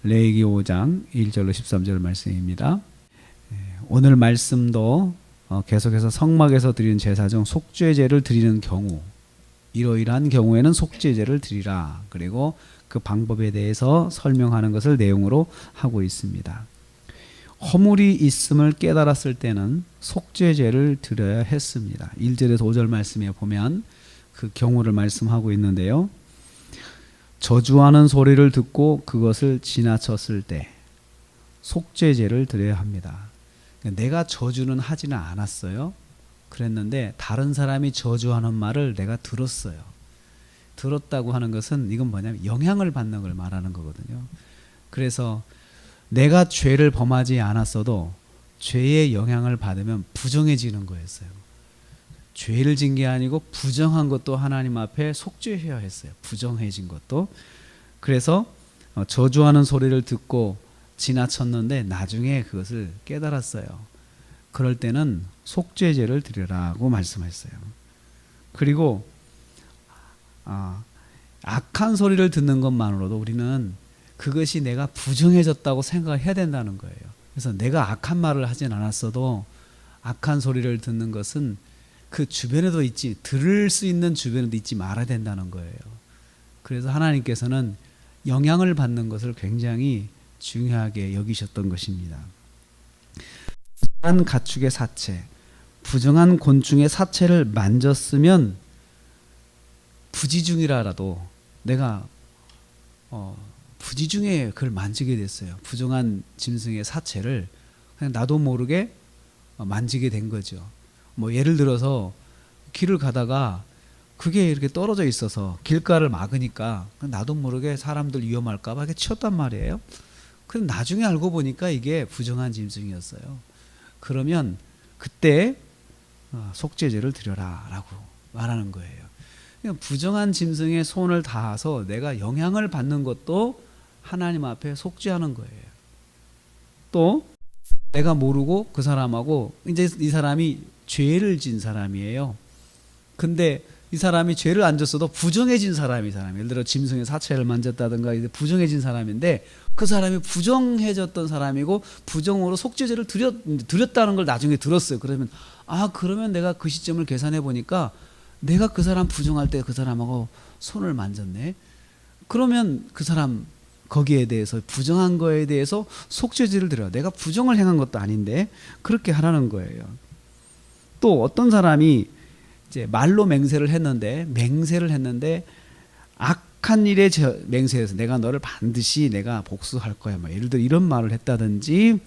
레위기 5장 1절로 13절 말씀입니다. 오늘 말씀도 계속해서 성막에서 드리는 제사 중 속죄제를 드리는 경우, 이러이러한 경우에는 속죄제를 드리라, 그리고 그 방법에 대해서 설명하는 것을 내용으로 하고 있습니다. 허물이 있음을 깨달았을 때는 속죄제를 드려야 했습니다. 1절에서 5절 말씀에 보면 그 경우를 말씀하고 있는데요. 저주하는 소리를 듣고 그것을 지나쳤을 때 속죄제를 드려야 합니다. 내가 저주는 하지는 않았어요. 그랬는데 다른 사람이 저주하는 말을 내가 들었어요. 들었다고 하는 것은 이건 뭐냐면 영향을 받는 걸 말하는 거거든요. 그래서 내가 죄를 범하지 않았어도 죄의 영향을 받으면 부정해지는 거였어요. 죄를 진 게 아니고 부정한 것도 하나님 앞에 속죄해야 했어요. 부정해진 것도. 그래서 저주하는 소리를 듣고 지나쳤는데 나중에 그것을 깨달았어요. 그럴 때는 속죄제를 드리라고 말씀했어요. 그리고 악한 소리를 듣는 것만으로도 우리는 그것이 내가 부정해졌다고 생각을 해야 된다는 거예요. 그래서 내가 악한 말을 하진 않았어도 악한 소리를 듣는 것은 그 주변에도 있지, 들을 수 있는 주변에도 있지 말아야 된다는 거예요. 그래서 하나님께서는 영향을 받는 것을 굉장히 중요하게 여기셨던 것입니다. 부정한 가축의 사체, 부정한 곤충의 사체를 만졌으면 부지중이라도 내가 부지중에 그걸 만지게 됐어요. 부정한 짐승의 사체를 그냥 나도 모르게 만지게 된 거죠. 뭐 예를 들어서 길을 가다가 그게 이렇게 떨어져 있어서 길가를 막으니까 나도 모르게 사람들 위험할까 봐 이렇게 치웠단 말이에요. 그럼 나중에 알고 보니까 이게 부정한 짐승이었어요. 그러면 그때 속죄제를 드려라 라고 말하는 거예요. 그러니까 부정한 짐승에 손을 닿아서 내가 영향을 받는 것도 하나님 앞에 속죄하는 거예요. 또 내가 모르고 그 사람하고, 이제 이 사람이 죄를 진 사람이에요. 근데 이 사람이 죄를 안 졌어도 부정해진 사람이 예를 들어 짐승의 사체를 만졌다든가 이제 부정해진 사람인데, 그 사람이 부정해졌던 사람이고 부정으로 속죄제를 드렸다는 걸 나중에 들었어요. 그러면 그러면 내가 그 시점을 계산해 보니까 내가 그 사람 부정할 때 그 사람하고 손을 만졌네. 그러면 그 사람 거기에 대해서, 부정한 거에 대해서 속죄제를 드려. 내가 부정을 행한 것도 아닌데 그렇게 하라는 거예요. 또 어떤 사람이 이제 말로 맹세를 했는데 악한 일에 맹세해서 내가 너를 반드시 내가 복수할 거야, 뭐 예를 들어 이런 말을 했다든지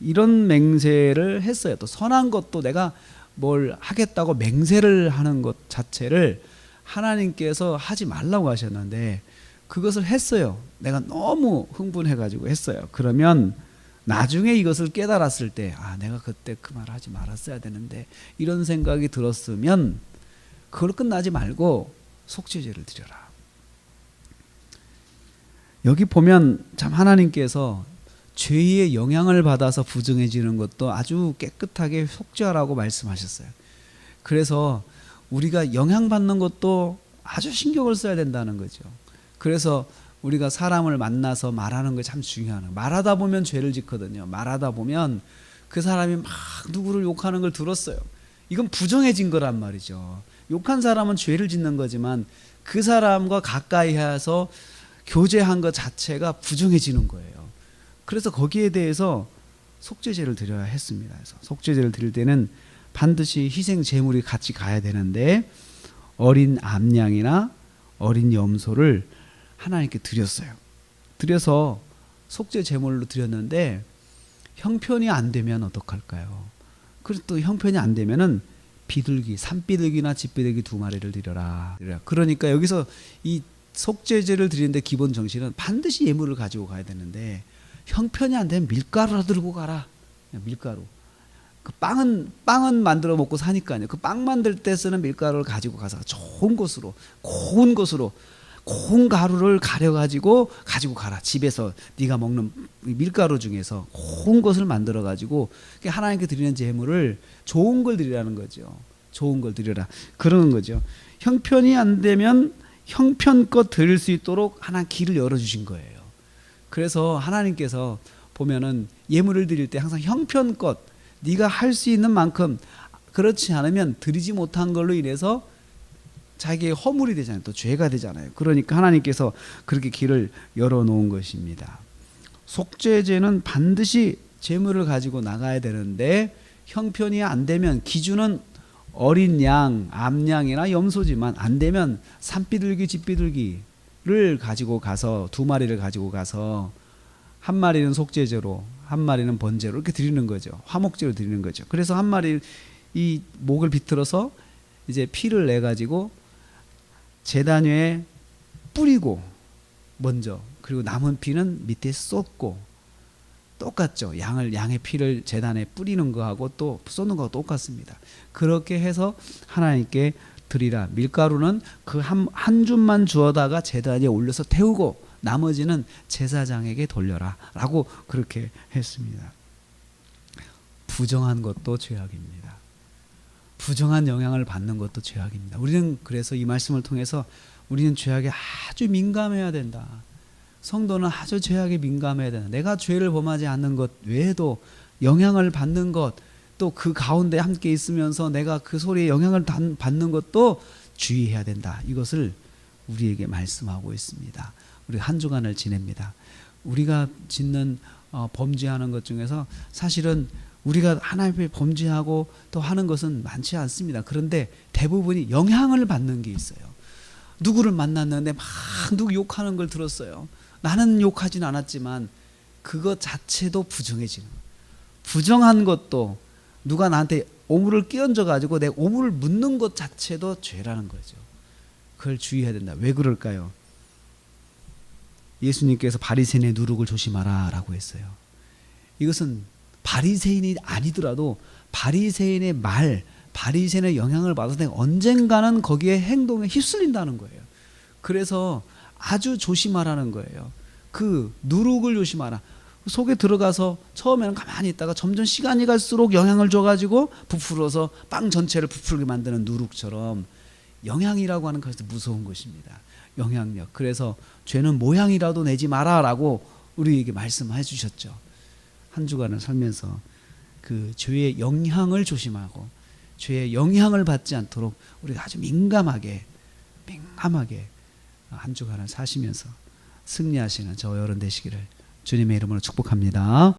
이런 맹세를 했어요. 또 선한 것도 내가 뭘 하겠다고 맹세를 하는 것 자체를 하나님께서 하지 말라고 하셨는데 그것을 했어요. 내가 너무 흥분해가지고 했어요. 그러면 나중에 이것을 깨달았을 때 내가 그때 그 말을 하지 말았어야 되는데 이런 생각이 들었으면 그걸 끝나지 말고 속죄제를 드려라. 여기 보면 참 하나님께서 죄의 영향을 받아서 부정해지는 것도 아주 깨끗하게 속죄하라고 말씀하셨어요. 그래서 우리가 영향받는 것도 아주 신경을 써야 된다는 거죠. 그래서 우리가 사람을 만나서 말하는 거 참 중요한 거예요. 말하다 보면 죄를 짓거든요. 말하다 보면 그 사람이 막 누구를 욕하는 걸 들었어요. 이건 부정해진 거란 말이죠. 욕한 사람은 죄를 짓는 거지만 그 사람과 가까이 해서 교제한 것 자체가 부정해지는 거예요. 그래서 거기에 대해서 속죄제를 드려야 했습니다. 그래서 속죄제를 드릴 때는 반드시 희생 제물이 같이 가야 되는데 어린 암양이나 어린 염소를 하나님께 드렸어요. 드려서 속죄 제물로 드렸는데 형편이 안 되면 어떡할까요? 그리고 또 형편이 안 되면은 비둘기, 산비둘기나 집비둘기 2마리를 드려라. 그러니까 여기서 이 속죄제를 드리는데 기본 정신은 반드시 예물을 가지고 가야 되는데 형편이 안 되면 밀가루라 들고 가라. 밀가루. 그 빵은 만들어 먹고 사니까요. 그 빵 만들 때 쓰는 밀가루를 가지고 가서 좋은 곳으로, 고운 가루를 가려가지고 가지고 가라. 집에서 네가 먹는 밀가루 중에서 고운 것을 만들어가지고 하나님께 드리는 제물을 좋은 걸 드리라는 거죠. 좋은 걸 드려라. 그러는 거죠. 형편이 안 되면 형편껏 드릴 수 있도록 하나님 길을 열어주신 거예요. 그래서 하나님께서 보면은 예물을 드릴 때 항상 형편껏 네가 할 수 있는 만큼, 그렇지 않으면 드리지 못한 걸로 인해서 자기의 허물이 되잖아요. 또 죄가 되잖아요. 그러니까 하나님께서 그렇게 길을 열어놓은 것입니다. 속죄제는 반드시 제물을 가지고 나가야 되는데 형편이 안 되면, 기준은 어린 양, 암양이나 염소지만 안 되면 산비둘기, 집비둘기를 가지고 가서, 2마리를 가지고 가서 한 마리는 속죄제로, 한 마리는 번제로 이렇게 드리는 거죠. 화목제로 드리는 거죠. 그래서 한 마리 이 목을 비틀어서 이제 피를 내 가지고 제단 위에 뿌리고 먼저, 그리고 남은 피는 밑에 쏟고, 똑같죠. 양의 피를 제단에 뿌리는 거하고 또 쏟는 거하고 똑같습니다. 그렇게 해서 하나님께 드리라. 밀가루는 그 한 줌만 주어다가 제단 위에 올려서 태우고 나머지는 제사장에게 돌려라 라고 그렇게 했습니다. 부정한 것도 죄악입니다. 부정한 영향을 받는 것도 죄악입니다. 우리는 그래서 이 말씀을 통해서 우리는 죄악에 아주 민감해야 된다. 성도는 아주 죄악에 민감해야 된다. 내가 죄를 범하지 않는 것 외에도 영향을 받는 것, 또 그 가운데 함께 있으면서 내가 그 소리에 영향을 받는 것도 주의해야 된다. 이것을 우리에게 말씀하고 있습니다. 우리 한 주간을 지냅니다. 우리가 짓는 범죄하는 것 중에서 사실은 우리가 하나님 앞에 범죄하고 또 하는 것은 많지 않습니다. 그런데 대부분이 영향을 받는 게 있어요. 누구를 만났는데 막 누구 욕하는 걸 들었어요. 나는 욕하진 않았지만 그것 자체도 부정해지는 거예요. 부정한 것도 누가 나한테 오물을 끼얹어 가지고 내 오물을 묻는 것 자체도 죄라는 거죠. 그걸 주의해야 된다. 왜 그럴까요? 예수님께서 바리새인의 누룩을 조심하라 라고 했어요. 이것은 바리새인이 아니더라도 바리새인의 말, 바리새인의 영향을 받아서 내가 언젠가는 거기에 행동에 휩쓸린다는 거예요. 그래서 아주 조심하라는 거예요. 그 누룩을 조심하라. 속에 들어가서 처음에는 가만히 있다가 점점 시간이 갈수록 영향을 줘가지고 부풀어서 빵 전체를 부풀게 만드는 누룩처럼, 영향이라고 하는 것이 무서운 것입니다. 영향력. 그래서 죄는 모양이라도 내지 마라라고 우리에게 말씀해 주셨죠. 한 주간을 살면서 그 죄의 영향을 조심하고 죄의 영향을 받지 않도록 우리가 아주 민감하게 한 주간을 사시면서 승리하시는 저 여러분 되시기를 주님의 이름으로 축복합니다.